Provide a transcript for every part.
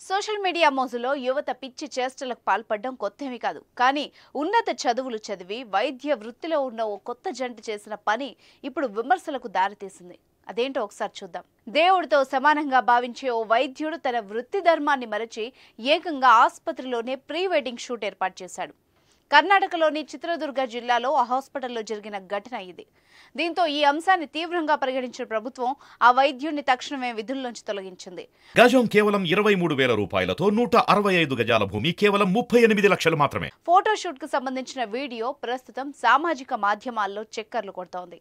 Social media మోజులో యువత పిచ్చి చేష్టలకు పాల్పడడం కొత్తేమీ కాదు. కానీ ఉన్నత చదువులు చదివి వైద్య వృత్తిలో ఉన్న ఓ కొత్త జంట చేసిన పని ఇప్పుడు విమర్శలకు దారితీసింది. అదేంటో ఒకసారి చూద్దాం. దేవుడితో సమానంగా భావించే ఓ వైద్యుడు తన వృత్తి ధర్మాన్ని మరచి ఏకంగా ఆసుపత్రిలోనే ప్రీ వెడ్డింగ్ షూట్ ఏర్పాటు చేశాడు. కర్ణాటకలోని చిత్రదుర్గ జిల్లాలో ఆ హాస్పిటల్లో జరిగిన ఘటన ఇది. దీంతో ఈ అంశాన్ని తీవ్రంగా పరిగణించిన ప్రభుత్వం ఆ వైద్యుడిని తక్షణమే విధుల్లోంచి తొలగించింది. గజం కేవలం 23,000 రూపాయలతో 165 గజాల భూమి కేవలం 38 లక్షలు మాత్రమే. ఫోటోషూట్ కు సంబంధించిన వీడియో ప్రస్తుతం సామాజిక మాధ్యమాల్లో చక్కర్లు కొడుతోంది.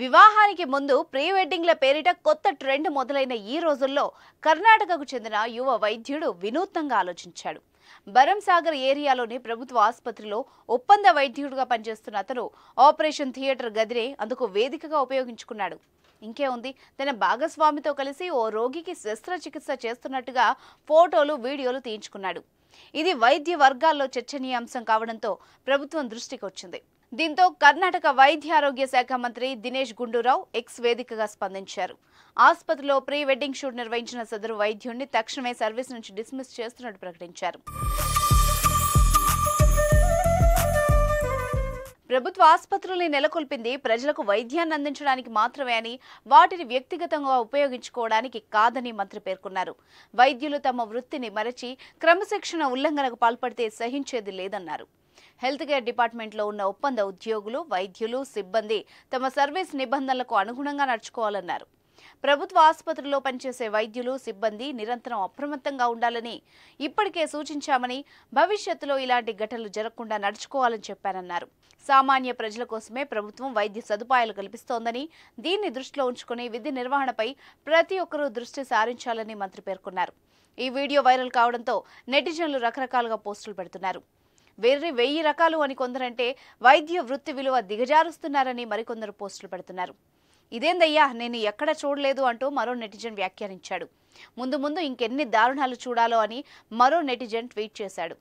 వివాహానికి ముందు ప్రీ వెడ్డింగ్ల పేరిట కొత్త ట్రెండ్ మొదలైన ఈ రోజుల్లో కర్ణాటకకు చెందిన యువ వైద్యుడు వినూత్నంగా ఆలోచించాడు. బరంసాగర్ ఏరియాలోని ప్రభుత్వ ఆసుపత్రిలో ఒప్పంద వైద్యుడిగా పనిచేస్తున్న అతను ఆపరేషన్ థియేటర్ గదినే అందుకు వేదికగా ఉపయోగించుకున్నాడు. ఇంకేముంది, తన భాగస్వామితో కలిసి ఓ రోగికి శస్త్రచికిత్స చేస్తున్నట్టుగా ఫోటోలు వీడియోలు తీయించుకున్నాడు. ఇది వైద్య వర్గాల్లో చర్చనీయాంశం కావడంతో ప్రభుత్వం దృష్టికి వచ్చింది. దీంతో కర్ణాటక వైద్య ఆరోగ్య శాఖ మంత్రి దినేష్ గుండూరావు ఎక్స్ వేదికగా స్పందించారు. ఆసుపత్రిలో ప్రీ వెడ్డింగ్ షూట్ నిర్వహించిన సదరు వైద్యుడిని తక్షణమే సర్వీస్ నుంచి డిస్మిస్ చేస్తున్నట్టు ప్రకటించారు. ప్రభుత్వ ఆసుపత్రుల్ని నెలకొల్పింది ప్రజలకు వైద్యాన్ని అందించడానికి మాత్రమే అని, వాటిని వ్యక్తిగతంగా ఉపయోగించుకోవడానికి కాదని మంత్రి పేర్కొన్నారు. వైద్యులు తమ వృత్తిని మరచి క్రమశిక్షణ ఉల్లంఘనకు పాల్పడితే సహించేది లేదన్నారు. హెల్త్ కేర్ డిపార్ట్మెంట్లో ఉన్న ఒప్పంద ఉద్యోగులు, వైద్యులు, సిబ్బంది తమ సర్వీస్ నిబంధనలకు అనుగుణంగా నడుచుకోవాలన్నారు. ప్రభుత్వ ఆసుపత్రిలో పనిచేసే వైద్యులు, సిబ్బంది నిరంతరం అప్రమత్తంగా ఉండాలని ఇప్పటికే సూచించామని, భవిష్యత్తులో ఇలాంటి ఘటనలు జరగకుండా నడుచుకోవాలని చెప్పారన్నారు. సామాన్య ప్రజల కోసమే ప్రభుత్వం వైద్య సదుపాయాలు కల్పిస్తోందని, దీన్ని దృష్టిలో ఉంచుకుని విధి నిర్వహణపై ప్రతి ఒక్కరూ దృష్టి సారించాలని మంత్రి పేర్కొన్నారు. ఈ వీడియో వైరల్ కావడంతో నెటిజన్లు రకరకాలుగా పోస్టులు పెడుతున్నారు. వేరే 1000 రకాలు అని కొందరంటే వైద్య వృత్తి విలువ దిగజారుస్తున్నారని మరికొందరు పోస్టులు పెడుతున్నారు. ఇదేందయ్యా, నేను ఎక్కడ చూడలేదు అంటూ మరో నెటిజన్ వ్యాఖ్యానించాడు. ముందు ఇంకెన్ని దారుణాలు చూడాలో అని మరో నెటిజన్ ట్వీట్ చేశాడు.